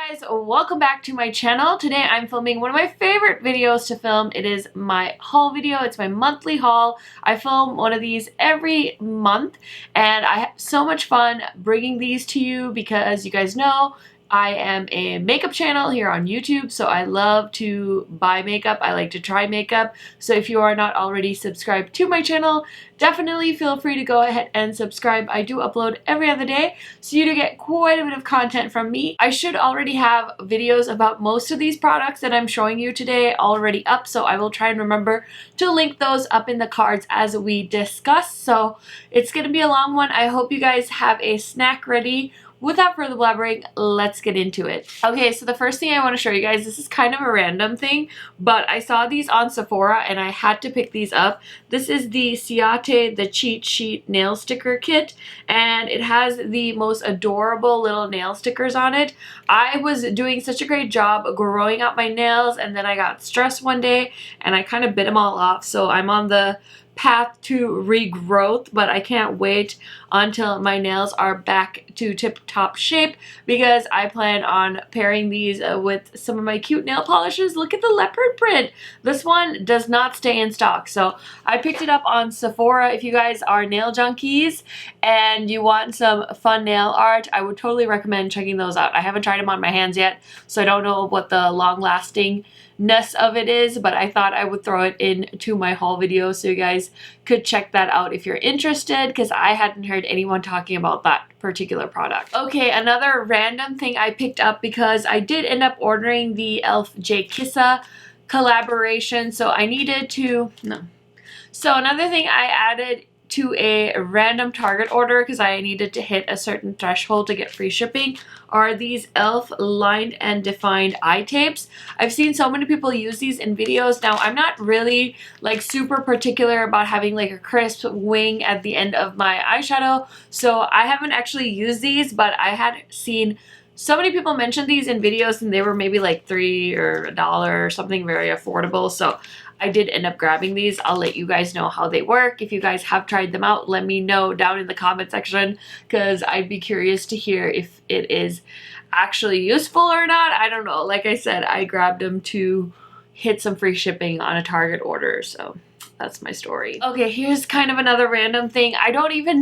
Guys, welcome back to my channel. Today I'm filming one of my favorite videos to film. It is my haul video. It's my monthly haul. I film one of these every month and I have so much fun bringing these to you because you guys know I am a makeup channel here on YouTube, so I love to buy makeup. I like to try makeup. So if you are not already subscribed to my channel, definitely feel free to go ahead and subscribe. I do upload every other day, so you do get quite a bit of content from me. I should already have videos about most of these products that I'm showing you today already up, so I will try and remember to link those up in the cards as we discuss. So it's going to be a long one. I hope you guys have a snack ready. Without further blabbering, let's get into it. Okay, so the first thing I want to show you guys, this is kind of a random thing, but I saw these on Sephora and I had to pick these up. This is the Ciate the Cheat Sheet Nail Sticker Kit, and it has the most adorable little nail stickers on it. I was doing such a great job growing out my nails, and then I got stressed one day and I kind of bit them all off, so I'm on the path to regrowth, but I can't wait until my nails are back to tip-top shape because I plan on pairing these with some of my cute nail polishes. Look at the leopard print. This one does not stay in stock, so I picked it up on Sephora. If you guys are nail junkies and you want some fun nail art, I would totally recommend checking those out. I haven't tried them on my hands yet, so I don't know what the long-lasting of it is, but I thought I would throw it into my haul video so you guys could check that out if you're interested, because I hadn't heard anyone talking about that particular product. Okay, another random thing I picked up because I did end up ordering the e.l.f. J Kissa collaboration, so I needed to, So another thing I added to a random Target order because I needed to hit a certain threshold to get free shipping are these e.l.f. lined and defined eye tapes. I've seen so many people use these in videos. Now, I'm not really like super particular about having like a crisp wing at the end of my eyeshadow, so I haven't actually used these, but I had seen so many people mention these in videos and they were maybe like $3 or $1 or something, very affordable. So I did end up grabbing these. I'll let you guys know how they work. If you guys have tried them out, let me know down in the comment section because I'd be curious to hear if it is actually useful or not. I don't know. Like I said, I grabbed them to hit some free shipping on a Target order. So that's my story. Okay, here's kind of another random thing. I don't even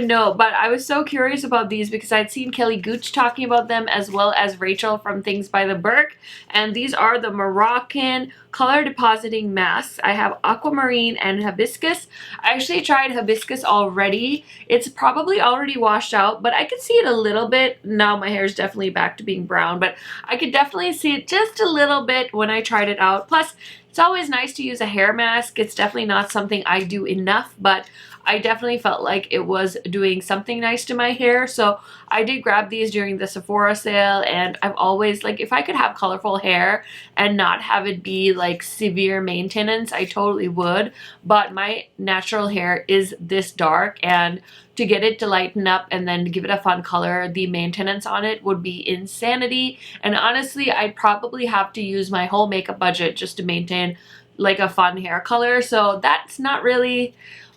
know, but I was so curious about these because I'd seen Kelly Gooch talking about them as well as Rachel from Things by the Burke, and these are the Moroccan color depositing masks. I have aquamarine and hibiscus. I actually tried hibiscus already. It's probably already washed out, but I could see it a little bit. Now my hair is definitely back to being brown, but I could definitely see it just a little bit when I tried it out. Plus, it's always nice to use a hair mask. It's definitely not something I do enough, but I definitely felt like it was doing something nice to my hair. So I did grab these during the Sephora sale, and I've always, like, if I could have colorful hair and not have it be like severe maintenance, I totally would. But my natural hair is this dark, and to get it to lighten up and then give it a fun color, the maintenance on it would be insanity. And honestly, I'd probably have to use my whole makeup budget just to maintain like a fun hair color. So that's not really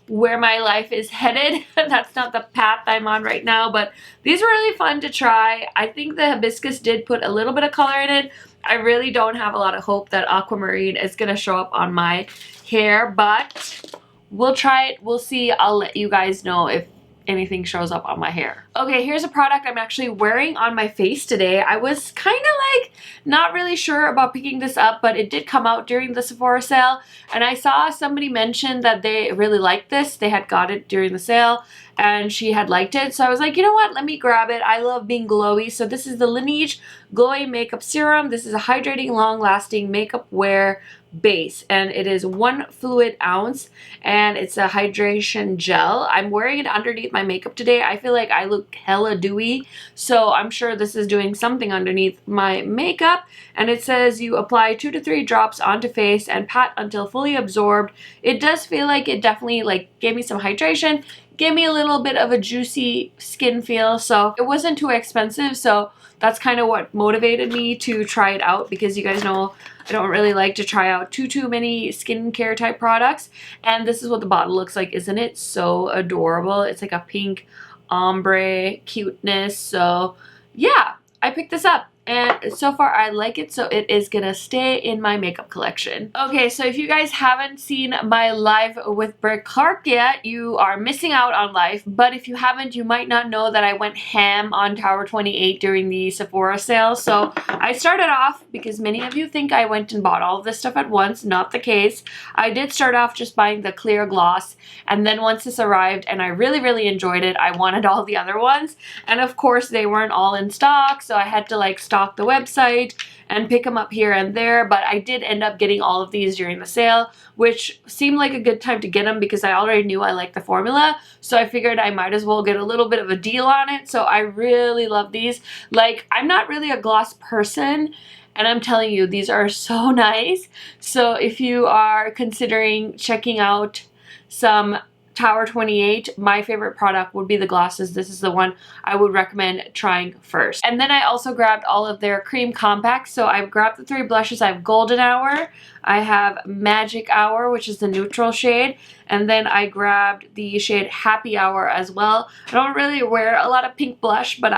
where my life is headed. That's not the path I'm on right now, but these were really fun to try. I think the hibiscus did put a little bit of color in it. I really don't have a lot of hope that aquamarine is going to show up on my hair, but we'll try it. We'll see. I'll let you guys know if anything shows up on my hair. Okay, here's a product I'm actually wearing on my face today. I was kind of like not really sure about picking this up, but it did come out during the Sephora sale, and I saw somebody mention that they really liked this. They had got it during the sale and she had liked it, so I was like, you know what, let me grab it. I love being glowy. So this is the Laneige Glowy Makeup Serum. This is a hydrating, long-lasting makeup wear base, and it is 1 fluid ounce, and it's a hydration gel. I'm wearing it underneath my makeup today. I feel like I look hella dewy, so I'm sure this is doing something underneath my makeup. And it says you apply 2 to 3 drops onto face and pat until fully absorbed. It does feel like it definitely like gave me some hydration, gave me a little bit of a juicy skin feel, so it wasn't too expensive. So that's kind of what motivated me to try it out, because you guys know I don't really like to try out too many skincare type products. And this is what the bottle looks like. Isn't it so adorable? It's like a pink ombre cuteness. So yeah, I picked this up. And so far I like it, so it is gonna stay in my makeup collection. Okay, so if you guys haven't seen my live with Britt Clark yet, you are missing out on life. But if you haven't, you might not know that I went ham on Tower 28 during the Sephora sale. So I started off, because many of you think I went and bought all of this stuff at once. Not the case. I did start off just buying the clear gloss, and then once this arrived and I really enjoyed it, I wanted all the other ones. And of course they weren't all in stock, so I had to like stock the website and pick them up here and there. But I did end up getting all of these during the sale, which seemed like a good time to get them because I already knew I liked the formula. So I figured I might as well get a little bit of a deal on it. So I really love these. Like, I'm not really a gloss person, and I'm telling you, these are so nice. So if you are considering checking out some Tower 28, my favorite product would be the glosses. This is the one I would recommend trying first. And then I also grabbed all of their cream compacts. So I've grabbed the 3 blushes. I have Golden Hour, I have Magic Hour, which is the neutral shade, and then I grabbed the shade Happy Hour as well. I don't really wear a lot of pink blush, but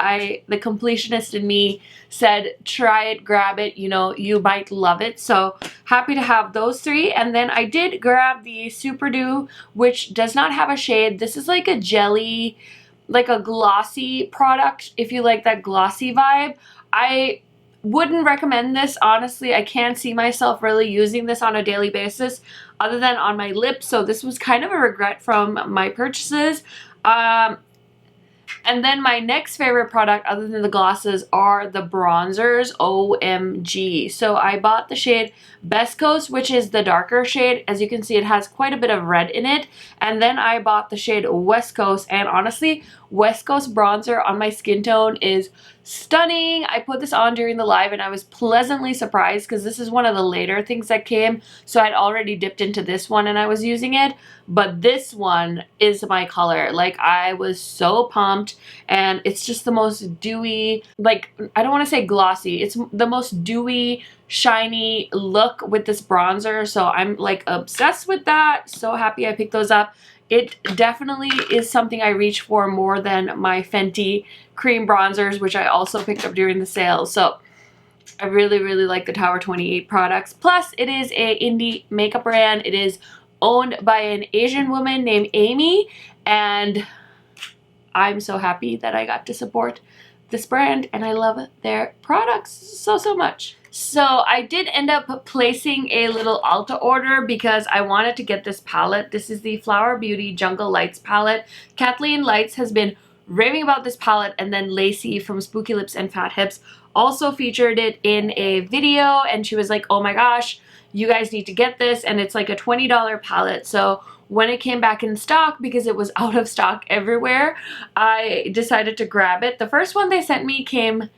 the completionist in me said try it, grab it, you know, you might love it. So happy to have those 3. And then I did grab the Super Dew, which does not have a shade. This is like a jelly, like a glossy product if you like that glossy vibe. I wouldn't recommend this, honestly. I can't see myself really using this on a daily basis other than on my lips, so this was kind of a regret from my purchases. And then my next favorite product other than the glosses are the bronzers. OMG. So I bought the shade Best Coast, which is the darker shade. As you can see, it has quite a bit of red in it. And then I bought the shade West Coast, and honestly, West Coast bronzer on my skin tone is stunning. I put this on during the live and I was pleasantly surprised because this is one of the later things that came. So I'd already dipped into this one and I was using it. But this one is my color. Like, I was so pumped, and it's just the most dewy, like, I don't want to say glossy. It's the most dewy, shiny look with this bronzer. So I'm like obsessed with that. So happy I picked those up. It definitely is something I reach for more than my Fenty cream bronzers, which I also picked up during the sale. So I really like the Tower 28 products. Plus, it is a indie makeup brand. It is owned by an Asian woman named Amy, and I'm so happy that I got to support this brand, and I love their products so much. So I did end up placing a little Ulta order because I wanted to get this palette. This is the Flower Beauty Jungle Lights palette. Kathleen Lights has been raving about this palette, and then Lacey from Spooky Lips and Fat Hips also featured it in a video, and she was like, oh my gosh, you guys need to get this, and it's like a $20 palette. So when it came back in stock, because it was out of stock everywhere, I decided to grab it. The first one they sent me came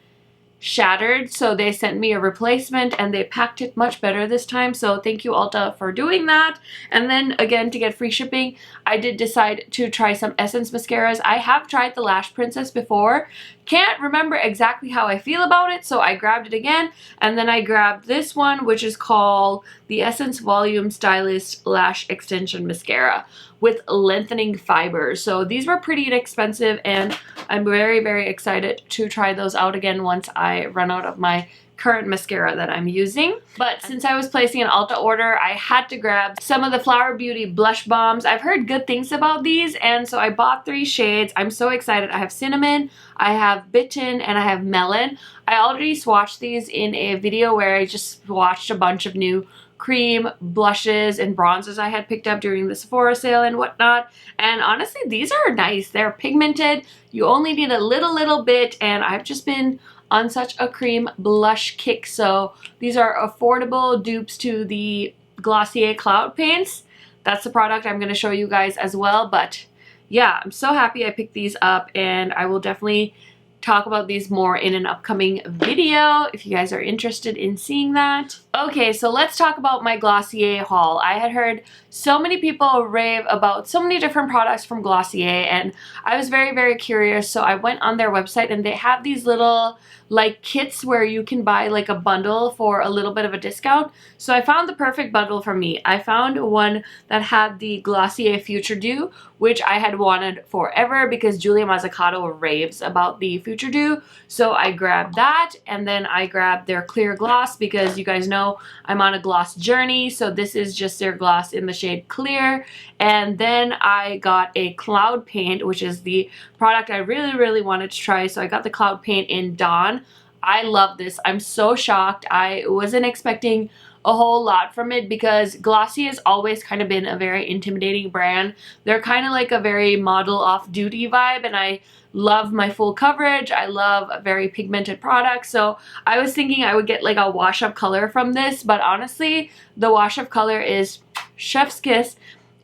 shattered, so they sent me a replacement and they packed it much better this time, so thank you Ulta for doing that. And then again, to get free shipping, I did decide to try some Essence mascaras. I have tried the Lash Princess before, can't remember exactly how I feel about it, so I grabbed it again. And then I grabbed this one, which is called the Essence Volume Stylist Lash Extension Mascara with lengthening fibers. So these were pretty inexpensive, and I'm very excited to try those out again once I run out of my current mascara that I'm using. But since I was placing an Ulta order, I had to grab some of the Flower Beauty blush bombs. I've heard good things about these, and so I bought 3 shades. I'm so excited. I have Cinnamon, I have Bitten, and I have Melon. I already swatched these in a video where I just swatched a bunch of new cream blushes and bronzers I had picked up during the Sephora sale and whatnot. And honestly, these are nice. They're pigmented. You only need a little bit, and I've just been on such a cream blush kick. So these are affordable dupes to the Glossier Cloud Paints. That's the product I'm going to show you guys as well. But yeah, I'm so happy I picked these up, and I will definitely talk about these more in an upcoming video if you guys are interested in seeing that. Okay, so let's talk about my Glossier haul. I had heard so many people rave about so many different products from Glossier, and I was very curious, so I went on their website, and they have these little like kits where you can buy like a bundle for a little bit of a discount. So I found the perfect bundle for me. I found one that had the Glossier Future Dew, which I had wanted forever because Julia Mazzucato raves about the Future Future do. So I grabbed that, and then I grabbed their clear gloss because you guys know I'm on a gloss journey. So this is just their gloss in the shade Clear. And then I got a Cloud Paint, which is the product I really wanted to try. So I got the Cloud Paint in Dawn. I love this. I'm so shocked. I wasn't expecting a whole lot from it because Glossy has always kind of been a very intimidating brand. They're kind of like a very model off-duty vibe, and I love my full coverage. I love very pigmented products. So I was thinking I would get like a wash-up color from this, but honestly, the wash-up color is chef's kiss.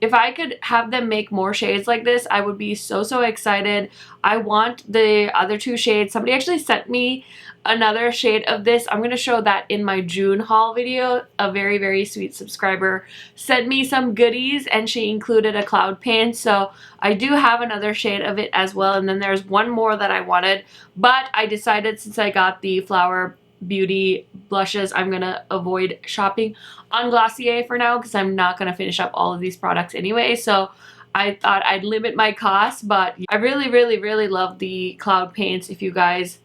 If I could have them make more shades like this, I would be so excited. I want the other two shades. Somebody actually sent me another shade of this. I'm going to show that in my June haul video. A very sweet subscriber sent me some goodies, and she included a Cloud Paint. So I do have another shade of it as well. And then there's one more that I wanted, but I decided since I got the Flower Beauty blushes, I'm gonna avoid shopping on Glossier for now because I'm not gonna finish up all of these products anyway. So I thought I'd limit my costs, but I really love the Cloud Paints. If you guys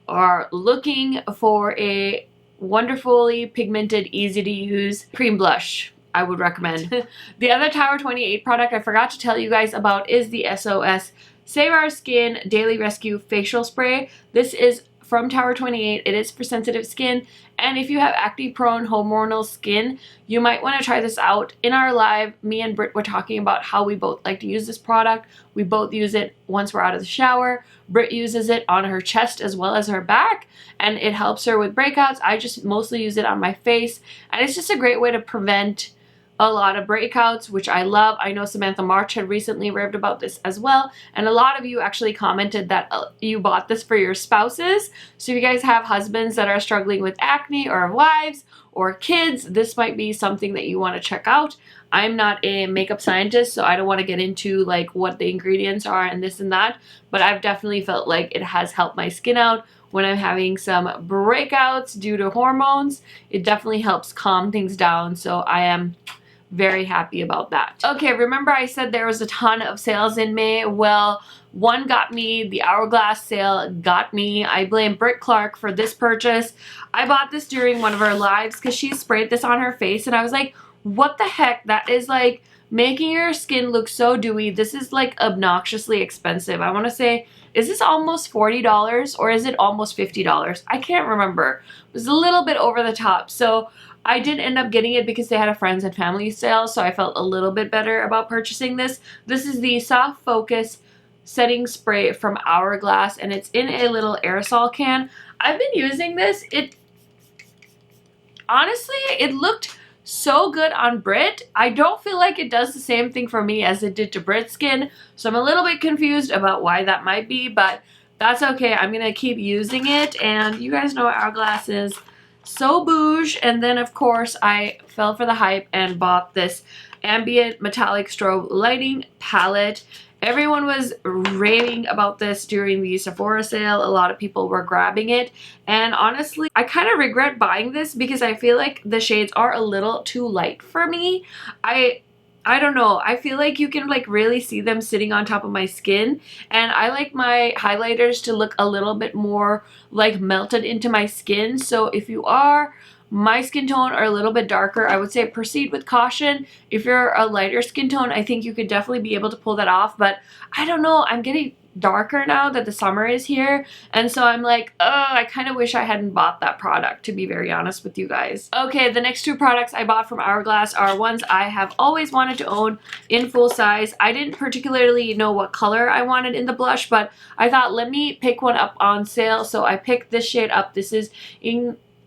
are looking for a wonderfully pigmented, easy to use cream blush, I would recommend. The other Tower 28 product I forgot to tell you guys about is the SOS Save Our Skin Daily Rescue Facial Spray. This is from Tower 28. It is for sensitive skin, and if you have acne prone hormonal skin, you might want to try this out. In our live, me and Britt were talking about how we both like to use this product. We both use it once we're out of the shower. Britt uses it on her chest as well as her back, and it helps her with breakouts. I just mostly use it on my face, and it's just a great way to prevent a lot of breakouts, which I love. I know Samantha March had recently raved about this as well, and a lot of you actually commented that you bought this for your spouses. So if you guys have husbands that are struggling with acne, or wives or kids, this might be something that you want to check out. I'm not a makeup scientist, so I don't want to get into like what the ingredients are and this and that, but I've definitely felt like it has helped my skin out when I'm having some breakouts due to hormones. It definitely helps calm things down, so I am very happy about that. Okay, remember I said there was a ton of sales in May? Well, one got me. The Hourglass sale got me. I blame Britt Clark for this purchase. I bought this during one of her lives because she sprayed this on her face, and I was like, what the heck? That is like making your skin look so dewy. This is like obnoxiously expensive. I want to say, is this almost $40 or is it almost $50? I can't remember. It was a little bit over the top. So I did end up getting it because they had a friends and family sale, so I felt a little bit better about purchasing this. This is the Soft Focus Setting Spray from Hourglass, and it's in a little aerosol can. I've been using this. Honestly, it looked so good on Britt. I don't feel like it does the same thing for me as it did to Britt's skin, so I'm a little bit confused about why that might be, but that's okay. I'm gonna keep using it, and you guys know Hourglass is so bouge. And then of course I fell for the hype and bought this ambient metallic strobe lighting palette. Everyone was raving about this during the Sephora sale. A lot of people were grabbing it, and honestly I kind of regret buying this because I feel like the shades are a little too light for me. I don't know. I feel like you can like really see them sitting on top of my skin, and I like my highlighters to look a little bit more like melted into my skin. So if you are my skin tone or a little bit darker, I would say proceed with caution. If you're a lighter skin tone, I think you could definitely be able to pull that off, but I don't know. I'm getting darker now that the summer is here, and so I'm like, I kind of wish I hadn't bought that product, to be very honest with you guys. Okay, the next two products I bought from Hourglass are ones I have always wanted to own in full size. I didn't particularly know what color I wanted in the blush, but I thought let me pick one up on sale, so I picked this shade up. This is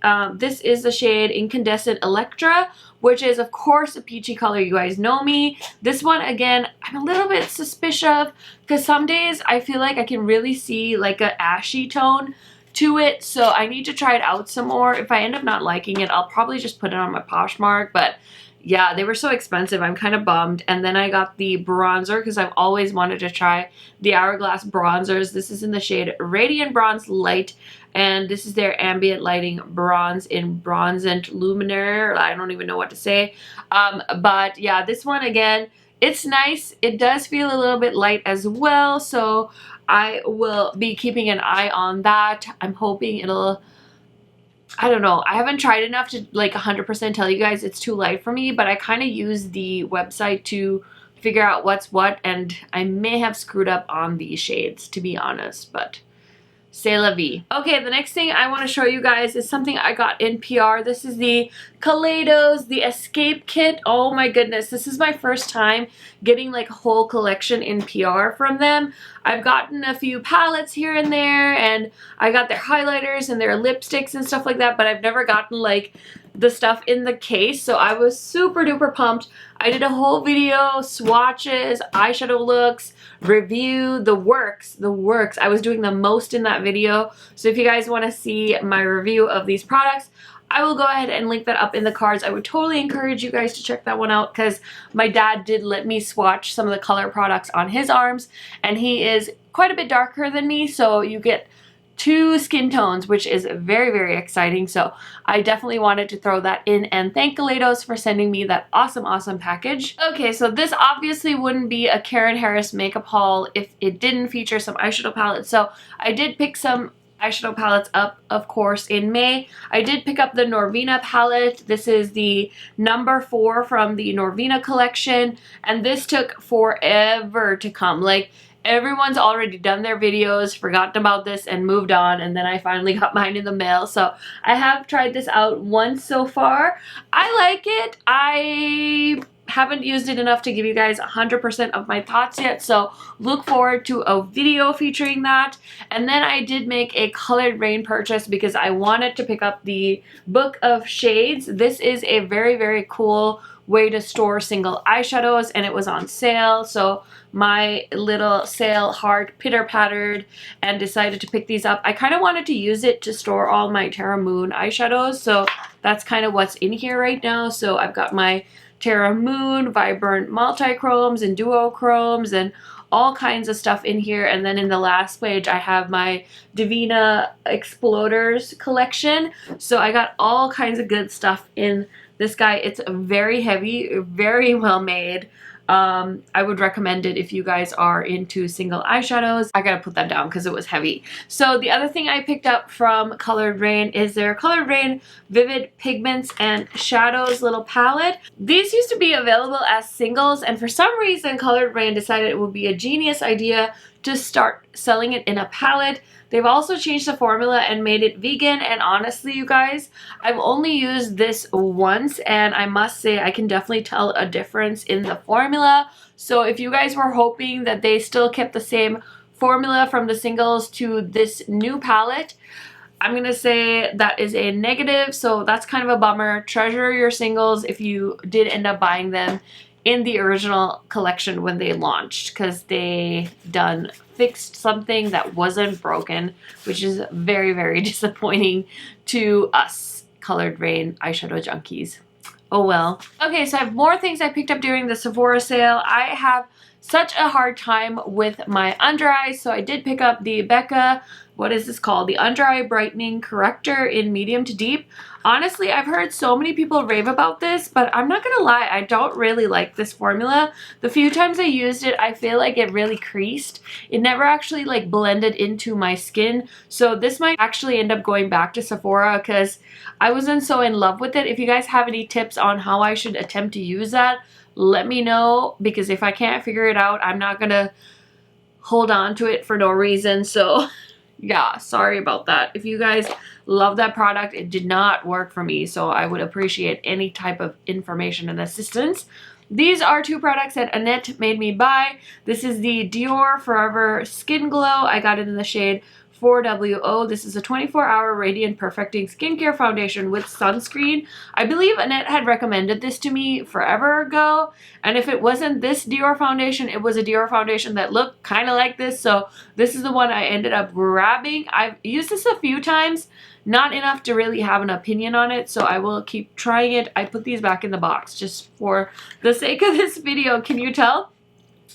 the shade Incandescent Electra, which is of course a peachy color. You guys know me. This one, again, I'm a little bit suspicious of because some days I feel like I can really see like a ashy tone to it, so I need to try it out some more. If I end up not liking it, I'll probably just put it on my Poshmark, but yeah, they were so expensive. I'm kind of bummed. And then I got the bronzer because I've always wanted to try the Hourglass bronzers. This is in the shade Radiant Bronze Light, and this is their ambient lighting bronze in Bronzant Luminaire. I don't even know what to say. But yeah, this one again, it's nice. It does feel a little bit light as well, so I will be keeping an eye on that. I'm hoping it'll, I don't know. I haven't tried enough to like 100% tell you guys it's too light for me, but I kind of use the website to figure out what's what, and I may have screwed up on these shades, to be honest, but c'est la vie. Okay, the next thing I want to show you guys is something I got in PR. This is the Kaleidos, the Escape Kit. Oh my goodness, this is my first time getting like a whole collection in PR from them. I've gotten a few palettes here and there, and I got their highlighters and their lipsticks and stuff like that, but I've never gotten like the stuff in the case, so I was super duper pumped. I did a whole video, swatches, eyeshadow looks, review, the works. I was doing the most in that video, so if you guys want to see my review of these products, I will go ahead and link that up in the cards. I would totally encourage you guys to check that one out, because my dad did let me swatch some of the color products on his arms, and he is quite a bit darker than me, so you get 2 skin tones, which is very, very exciting. So I definitely wanted to throw that in and thank Kaleidos for sending me that awesome package. Okay, so this obviously wouldn't be a Karen Harris makeup haul if it didn't feature some eyeshadow palettes. So I did pick some eyeshadow palettes up, of course, in May. I did pick up the Norvina palette. This is the number 4 from the Norvina collection, and this took forever to come. Like, everyone's already done their videos, forgotten about this, and moved on, and then I finally got mine in the mail. So I have tried this out once so far. I like it. I haven't used it enough to give you guys 100% of my thoughts yet, so look forward to a video featuring that. And then I did make a Colored Rain purchase because I wanted to pick up the Book of Shades. This is a very, very cool way to store single eyeshadows, and it was on sale, so my little sale heart pitter-pattered and decided to pick these up. I kind of wanted to use it to store all my Terra Moon eyeshadows, so that's kind of what's in here right now. So I've got my Terra Moon, Vibrant Multi-Chromes and Duochromes and all kinds of stuff in here. And then in the last page I have my Divina Exploders collection. So I got all kinds of good stuff in this guy. It's very heavy, very well made. I would recommend it if you guys are into single eyeshadows. I gotta put that down because it was heavy. So the other thing I picked up from Colored Rain is their Colored Rain Vivid Pigments and Shadows little palette. These used to be available as singles, and for some reason Colored Rain decided it would be a genius idea to start selling it in a palette. They've also changed the formula and made it vegan, and honestly, you guys, I've only used this once, and I must say I can definitely tell a difference in the formula. So if you guys were hoping that they still kept the same formula from the singles to this new palette, I'm gonna say that is a negative, so that's kind of a bummer. Treasure your singles if you did end up buying them in the original collection when they launched, because they done fixed something that wasn't broken, which is very, very disappointing to us Colored Rain eyeshadow junkies. Oh well. Okay, so I have more things I picked up during the Sephora sale. I have such a hard time with my under eyes, so I did pick up the Becca, what is this called? The Under Eye Brightening Corrector in medium to deep. Honestly, I've heard so many people rave about this, but I'm not gonna lie, I don't really like this formula. The few times I used it, I feel like it really creased. It never actually like blended into my skin, so this might actually end up going back to Sephora because I wasn't so in love with it. If you guys have any tips on how I should attempt to use that, let me know, because if I can't figure it out, I'm not gonna hold on to it for no reason. So yeah, sorry about that. If you guys love that product, it did not work for me, so I would appreciate any type of information and assistance. These are 2 products that Annette made me buy. This is the Dior Forever Skin Glow. I got it in the shade 4WO. This is a 24-hour radiant perfecting skincare foundation with sunscreen. I believe Annette had recommended this to me forever ago, and if it wasn't this Dior foundation, it was a Dior foundation that looked kind of like this, so this is the one I ended up grabbing. I've used this a few times, not enough to really have an opinion on it, so I will keep trying it. I put these back in the box just for the sake of this video, can you tell?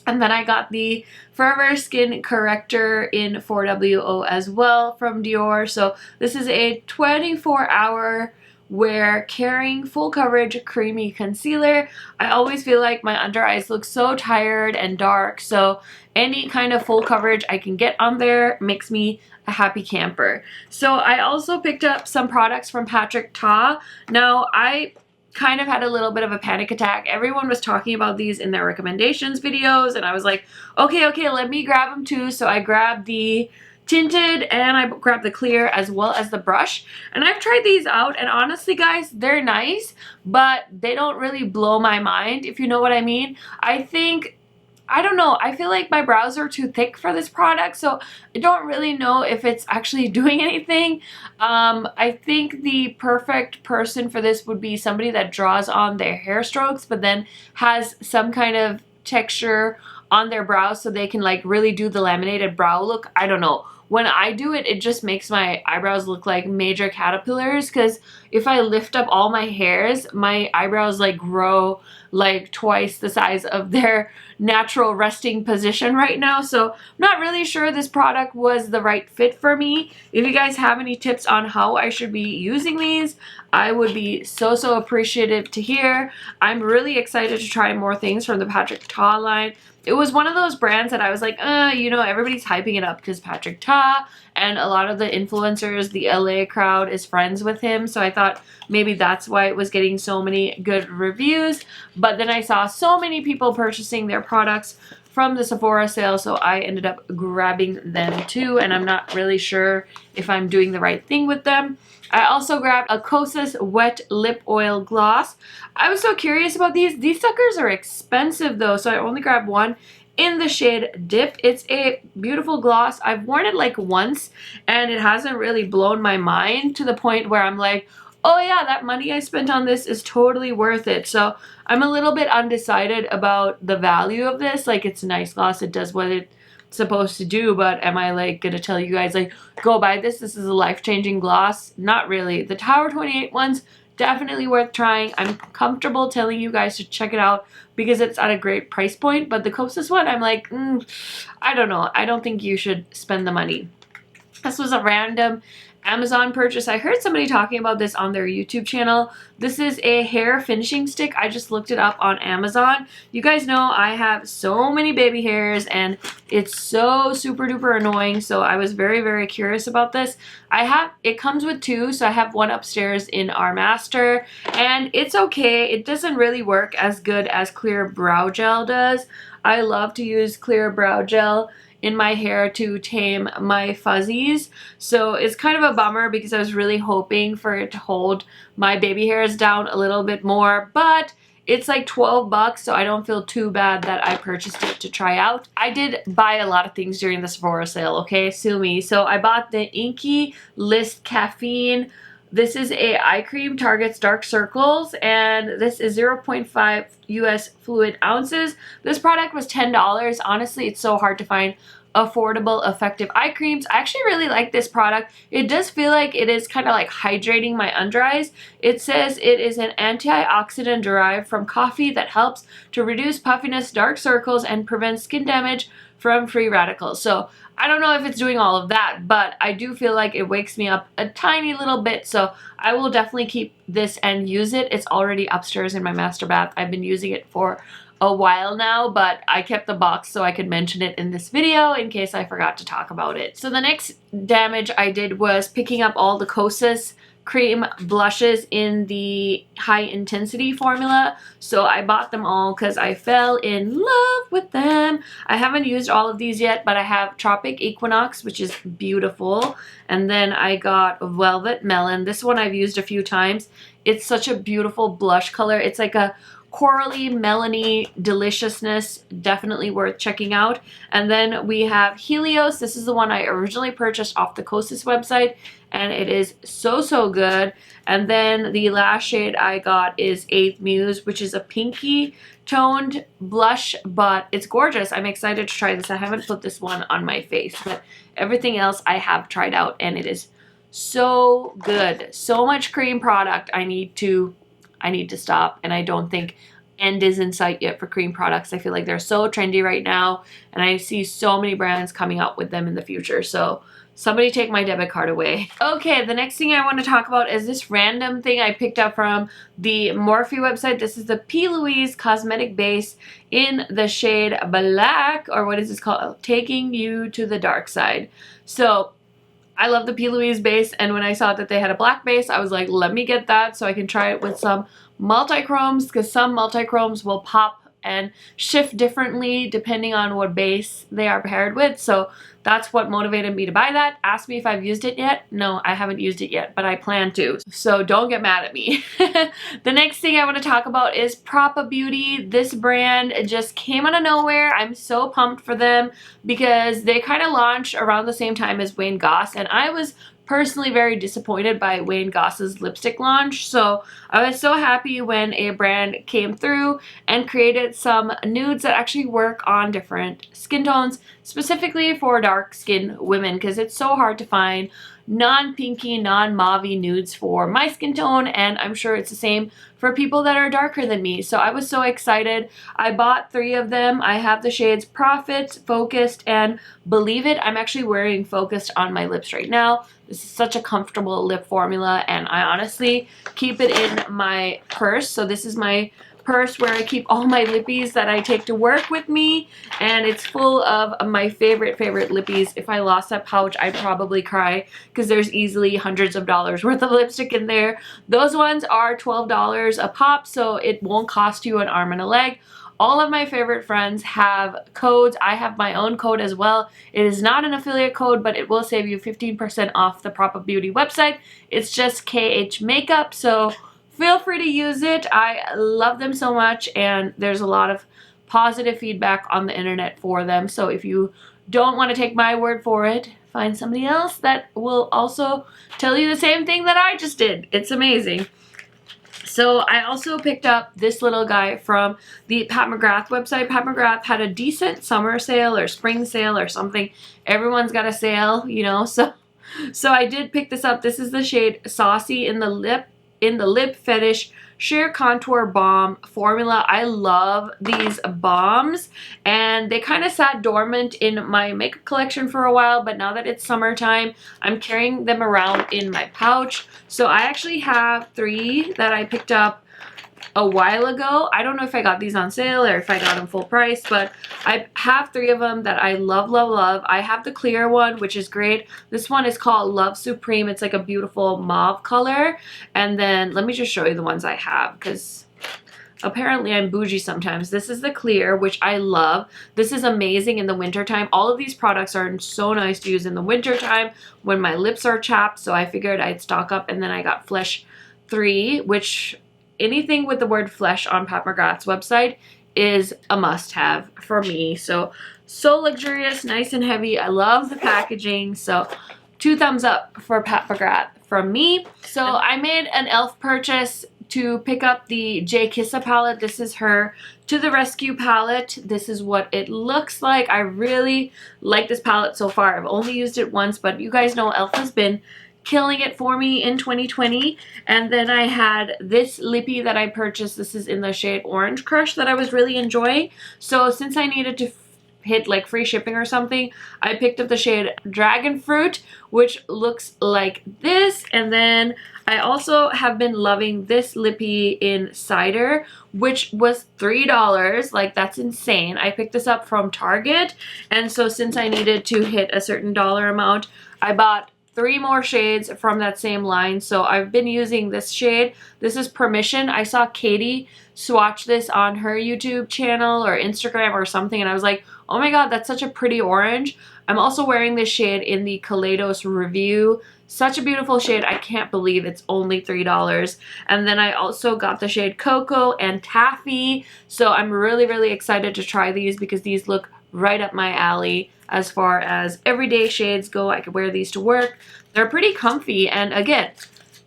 And then I got the Forever Skin Corrector in 4WO as well from Dior. So this is a 24-hour wear Caring Full Coverage Creamy Concealer. I always feel like my under eyes look so tired and dark, so any kind of full coverage I can get on there makes me a happy camper. So I also picked up some products from Patrick Ta. Now I kind of had a little bit of a panic attack. Everyone was talking about these in their recommendations videos, and I was like, okay, let me grab them too. So I grabbed the tinted and I grabbed the clear as well as the brush, and I've tried these out, and honestly guys, they're nice, but they don't really blow my mind, if you know what I mean. I don't know, I feel like my brows are too thick for this product, so I don't really know if it's actually doing anything. I think the perfect person for this would be somebody that draws on their hair strokes but then has some kind of texture on their brows so they can like really do the laminated brow look. I don't know. When I do it, it just makes my eyebrows look like major caterpillars, because if I lift up all my hairs, my eyebrows like grow like twice the size of their natural resting position right now. So I'm not really sure this product was the right fit for me. If you guys have any tips on how I should be using these, I would be so appreciative to hear. I'm really excited to try more things from the Patrick Ta line. It was one of those brands that I was like, you know, everybody's hyping it up because Patrick Ta and a lot of the influencers, the LA crowd is friends with him. So I thought maybe that's why it was getting so many good reviews. But then I saw so many people purchasing their products from the Sephora sale, so I ended up grabbing them too, and I'm not really sure if I'm doing the right thing with them. I also grabbed a Kosas Wet Lip Oil Gloss. I was so curious about these. These suckers are expensive though, so I only grabbed one in the shade Dip. It's a beautiful gloss. I've worn it like once, and it hasn't really blown my mind to the point where I'm like, oh yeah, that money I spent on this is totally worth it. So I'm a little bit undecided about the value of this. Like, it's a nice gloss. It does what it's supposed to do, but am I like gonna tell you guys like, go buy this? This is a life-changing gloss. Not really. The Tower 28 ones, definitely worth trying. I'm comfortable telling you guys to check it out because it's at a great price point, but the Kosas one, I'm like, I don't know. I don't think you should spend the money. This was a random Amazon purchase. I heard somebody talking about this on their YouTube channel. This is a hair finishing stick. I just looked it up on Amazon. You guys know I have so many baby hairs and it's so super duper annoying, so I was very curious about this. It comes with two, so I have one upstairs in our master, and it's okay. It doesn't really work as good as clear brow gel does. I love to use clear brow gel in my hair to tame my fuzzies, so it's kind of a bummer because I was really hoping for it to hold my baby hairs down a little bit more, but it's like 12 bucks, so I don't feel too bad that I purchased it to try out. I did buy a lot of things during the Sephora sale, okay, sue me. So I bought the Inky List Caffeine. This is a eye cream, targets dark circles, and this is 0.5 US fluid ounces. This product was $10. Honestly, it's so hard to find affordable, effective eye creams. I actually really like this product. It does feel like it is kind of like hydrating my under eyes. It says it is an antioxidant derived from coffee that helps to reduce puffiness, dark circles, and prevent skin damage from free radicals. So I don't know if it's doing all of that, but I do feel like it wakes me up a tiny little bit, so I will definitely keep this and use it. It's already upstairs in my master bath. I've been using it for a while now, but I kept the box so I could mention it in this video in case I forgot to talk about it. So the next damage I did was picking up all the Kosas cream blushes in the high intensity formula. So I bought them all because I fell in love with them. I haven't used all of these yet, but I have Tropic Equinox, which is beautiful. And then I got Velvet Melon. This one I've used a few times. It's such a beautiful blush color. It's like a corally melony deliciousness, definitely worth checking out. And then we have Helios. This is the one I originally purchased off the Kosas website, and it is so good. And then the last shade I got is 8th Muse, which is a pinky toned blush, but it's gorgeous. I'm excited to try this. I haven't put this one on my face, but everything else I have tried out, and it is so good. So much cream product. I need to stop, and I don't think end is in sight yet for cream products. I feel like they're so trendy right now, and I see so many brands coming out with them in the future. So Somebody take my debit card away. Okay, the next thing I want to talk about is this random thing I picked up from the Morphe website. This is the P. Louise Cosmetic Base in the shade Black, or what is this called? Taking You to the Dark Side. So I love the P. Louise base, and when I saw that they had a black base, I was like, let me get that so I can try it with some multi-chromes, because some multi-chromes will pop and shift differently depending on what base they are paired with. So that's what motivated me to buy that. Ask me if I've used it yet. No, I haven't used it yet, but I plan to. So don't get mad at me. The next thing I want to talk about is Fenty Beauty. This brand just came out of nowhere. I'm so pumped for them because they kind of launched around the same time as Wayne Goss, and I was personally very disappointed by Wayne Goss's lipstick launch. So I was so happy when a brand came through and created some nudes that actually work on different skin tones, specifically for dark skinned women, because it's so hard to find non-pinky, non-mauvey nudes for my skin tone, and I'm sure it's the same for people that are darker than me. So I was so excited. I bought 3 of them. I have the shades Profit, Focused, and Believe It. I'm actually wearing Focused on my lips right now. This is such a comfortable lip formula, and I honestly keep it in my purse. So this is my purse where I keep all my lippies that I take to work with me, and it's full of my favorite lippies. If I lost that pouch, I'd probably cry because there's easily hundreds of dollars worth of lipstick in there. Those ones are $12 a pop, so it won't cost you an arm and a leg. All of my favorite friends have codes. I have my own code as well. It is not an affiliate code, but it will save you 15% off the Fenty Beauty website. It's just KH Makeup, so feel free to use it. I love them so much, and there's a lot of positive feedback on the internet for them. So if you don't want to take my word for it, find somebody else that will also tell you the same thing that I just did. It's amazing. So I also picked up this little guy from the Pat McGrath website. Pat McGrath had a decent summer sale or spring sale or something. Everyone's got a sale, you know, so I did pick this up. This is the shade Saucy in the Lip Fetish Sheer Contour Balm formula. I love these balms, and they kind of sat dormant in my makeup collection for a while, but now that it's summertime, I'm carrying them around in my pouch. So I actually have 3 that I picked up a while ago. I don't know if I got these on sale or if I got them full price, but I have 3 of them that I love, love, love. I have the clear one, which is great. This one is called Love Supreme. It's like a beautiful mauve color. And then let me just show you the ones I have, because apparently I'm bougie sometimes. This is the clear, which I love. This is amazing in the wintertime. All of these products are so nice to use in the wintertime when my lips are chapped, so I figured I'd stock up. And then I got Flesh 3, which anything with the word flesh on Pat McGrath's website is a must-have for me. So luxurious, nice and heavy. I love the packaging. So 2 thumbs up for Pat McGrath from me. So I made an e.l.f. purchase to pick up the J. Kissa palette. This is her To the Rescue palette. This is what it looks like. I really like this palette so far. I've only used it once, but you guys know e.l.f. has been killing it for me in 2020. And then I had this lippy that I purchased. This is in the shade Orange Crush that I was really enjoying. So since I needed to hit like free shipping or something, I picked up the shade Dragon Fruit, which looks like this. And then I also have been loving this lippy in Cider, which was $3. Like, that's insane. I picked this up from Target, and so since I needed to hit a certain dollar amount, I bought 3 more shades from that same line. So I've been using this shade. This is Permission. I saw Katie swatch this on her YouTube channel or Instagram or something, and I was like, oh my god, that's such a pretty orange. I'm also wearing this shade in the Kaleidos Review. Such a beautiful shade. I can't believe it's only $3. And then I also got the shade Cocoa and Taffy. So I'm really, really excited to try these because these look right up my alley. As far as everyday shades go, I could wear these to work. They're pretty comfy, and again,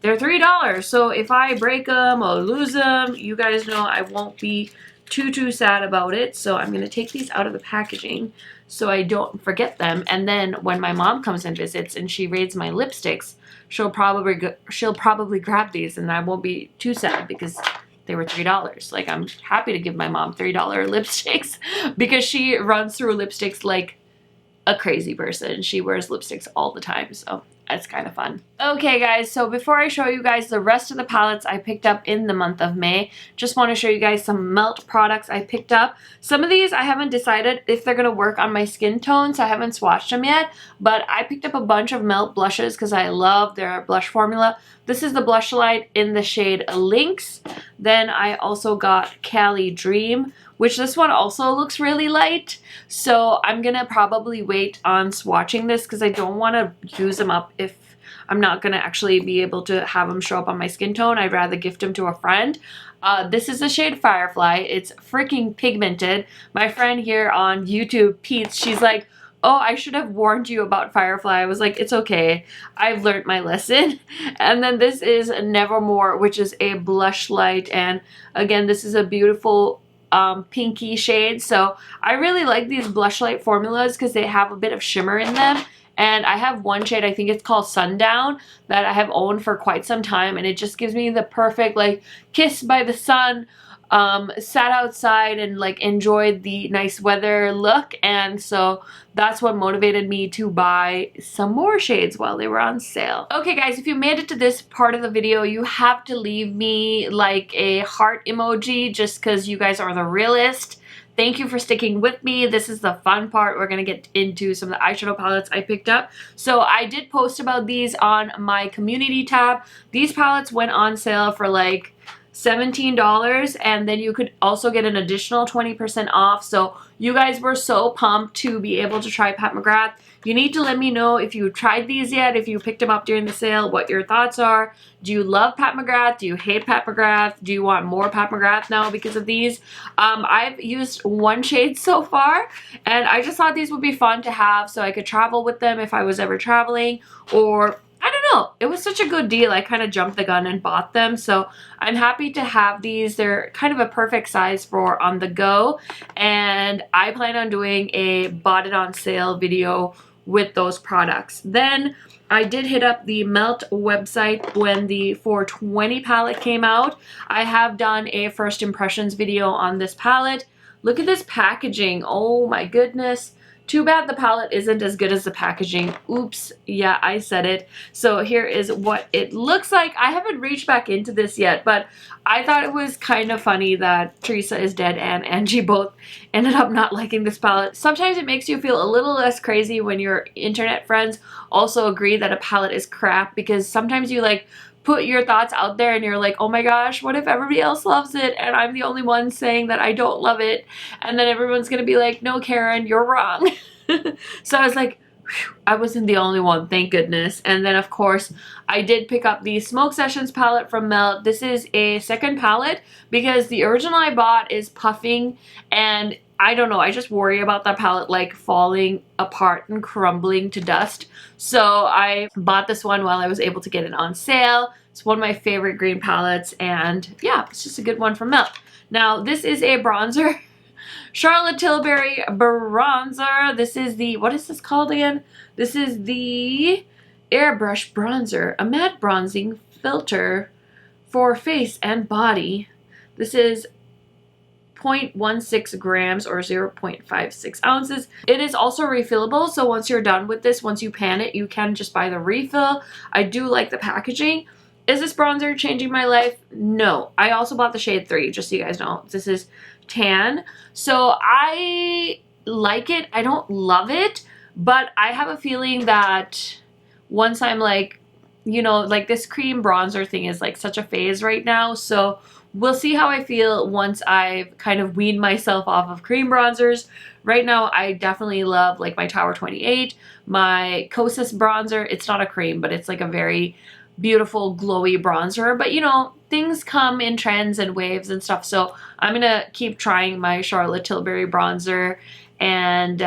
they're $3. So if I break them or lose them, you guys know I won't be too sad about it. So I'm going to take these out of the packaging so I don't forget them. And then when my mom comes and visits and she raids my lipsticks, she'll probably grab these, and I won't be too sad because they were $3. Like, I'm happy to give my mom $3 lipsticks because she runs through lipsticks like a crazy person. She wears lipsticks all the time, so that's kind of fun. Okay guys, so before I show you guys the rest of the palettes I picked up in the month of May, just want to show you guys some Melt products I picked up. Some of these I haven't decided if they're going to work on my skin tone, so I haven't swatched them yet, but I picked up a bunch of Melt blushes because I love their blush formula. This is the blush light in the shade Lynx. Then I also got Cali Dream, which this one also looks really light. So I'm gonna probably wait on swatching this because I don't want to use them up if I'm not gonna actually be able to have them show up on my skin tone. I'd rather gift them to a friend. This is the shade Firefly. It's freaking pigmented. My friend here on YouTube, Pete, she's like, oh, I should have warned you about Firefly. I was like, it's okay. I've learned my lesson. And then this is Nevermore, which is a blush light. And again, this is a beautiful pinky shade. So I really like these blush light formulas because they have a bit of shimmer in them. And I have one shade, I think it's called Sundown, that I have owned for quite some time. And it just gives me the perfect, like, kiss by the sun, sat outside and like enjoyed the nice weather look, and so that's what motivated me to buy some more shades while they were on sale. Okay guys, if you made it to this part of the video, you have to leave me like a heart emoji just because you guys are the realest. Thank you for sticking with me. This is the fun part. We're going to get into some of the eyeshadow palettes I picked up. So I did post about these on my community tab. These palettes went on sale for like $17, and then you could also get an additional 20% off. So you guys were so pumped to be able to try Pat McGrath. You need to let me know if you tried these yet, if you picked them up during the sale, what your thoughts are. Do you love Pat McGrath? Do you hate Pat McGrath? Do you want more Pat McGrath now because of these? I've used one shade so far, and I just thought these would be fun to have so I could travel with them if I was ever traveling, or I don't know. It was such a good deal. I kind of jumped the gun and bought them. So I'm happy to have these. They're kind of a perfect size for on the go. And I plan on doing a bought it on sale video with those products. Then I did hit up the Melt website when the 420 palette came out. I have done a first impressions video on this palette. Look at this packaging. Oh my goodness. Too bad the palette isn't as good as the packaging. Oops, yeah, I said it. So here is what it looks like. I haven't reached back into this yet, but I thought it was kind of funny that Teresa is dead and Angie both ended up not liking this palette. Sometimes it makes you feel a little less crazy when your internet friends also agree that a palette is crap, because sometimes you like put your thoughts out there and you're like, oh my gosh, what if everybody else loves it and I'm the only one saying that I don't love it? And then everyone's gonna be like, no, Karen, you're wrong. So I was like, whew, I wasn't the only one, thank goodness. And then of course, I did pick up the Smoke Sessions palette from Melt. This is a second palette because the original I bought is puffing, and I don't know, I just worry about that palette like falling apart and crumbling to dust. So I bought this one while I was able to get it on sale. It's one of my favorite green palettes, and yeah, it's just a good one from Melt. Now this is a bronzer. Charlotte Tilbury bronzer. This is the, what is this called again? This is the Airbrush Bronzer, a matte bronzing filter for face and body. This is 0.16 grams or 0.56 ounces. It is also refillable, so once you're done with this, once you pan it, you can just buy the refill. I do like the packaging. Is this bronzer changing my life? No. I also bought the shade 3, just so you guys know. This is tan. So I like it. I don't love it, but I have a feeling that once I'm like, you know, like this cream bronzer thing is like such a phase right now. So we'll see how I feel once I've kind of weaned myself off of cream bronzers. Right now, I definitely love like my Tower 28, my Kosas bronzer. It's not a cream, but it's like a very beautiful glowy bronzer. But you know, things come in trends and waves and stuff. So I'm gonna keep trying my Charlotte Tilbury bronzer and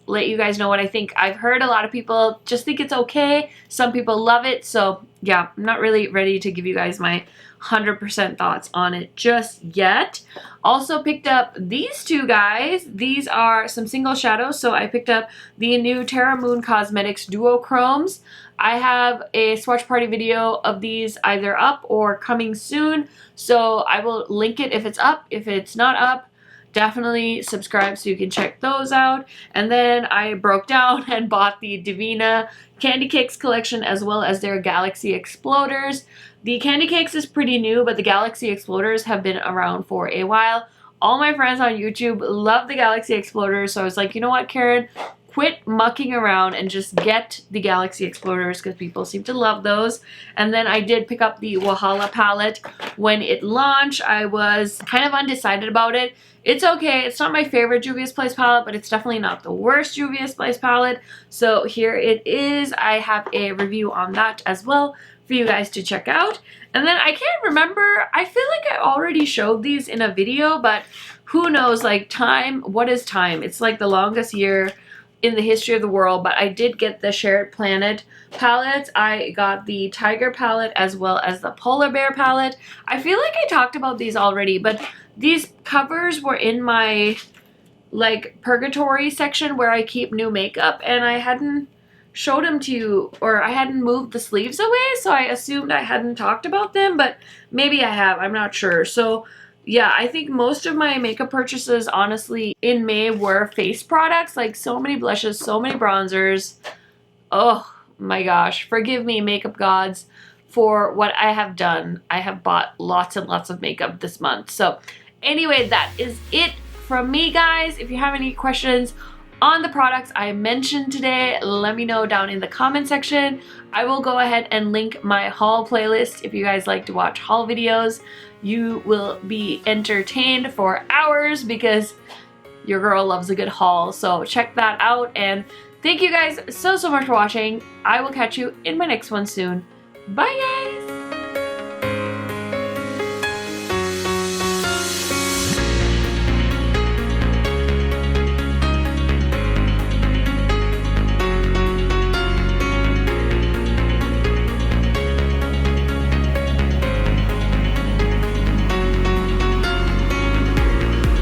let you guys know what I think. I've heard a lot of people just think it's okay. Some people love it. So yeah, I'm not really ready to give you guys my 100% thoughts on it just yet. Also picked up these two guys. These are some single shadows. So I picked up the new Terra Moon Cosmetics Duochromes. I have a swatch party video of these either up or coming soon. So I will link it if it's up. If it's not up, definitely subscribe so you can check those out. And then I broke down and bought the Divina Candy Cakes collection as well as their Galaxy Exploders. The Candy Cakes is pretty new, but the Galaxy Exploders have been around for a while. All my friends on YouTube love the Galaxy Exploders, so I was like, you know what, Karen? Quit mucking around and just get the Galaxy Exploders because people seem to love those. And then I did pick up the Wahala palette when it launched. I was kind of undecided about it. It's okay. It's not my favorite Juvia's Place palette, but it's definitely not the worst Juvia's Place palette. So here it is. I have a review on that as well for you guys to check out. And then I can't remember. I feel like I already showed these in a video, but who knows, like time, what is time? It's like the longest year in the history of the world. But I did get the Shared Planet palettes. I got the Tiger palette as well as the Polar Bear palette. I feel like I talked about these already, but these covers were in my like purgatory section where I keep new makeup, and I hadn't showed them to you, or I hadn't moved the sleeves away, so I assumed I hadn't talked about them, but maybe I have, I'm not sure. So yeah, I think most of my makeup purchases, honestly, in May were face products, like so many blushes, so many bronzers. Oh my gosh, forgive me, makeup gods, for what I have done. I have bought lots and lots of makeup this month. So anyway, that is it from me, guys. If you have any questions on the products I mentioned today, let me know down in the comment section. I will go ahead and link my haul playlist if you guys like to watch haul videos. You will be entertained for hours because your girl loves a good haul. So check that out, and thank you guys so much for watching. I will catch you in my next one soon. Bye, guys!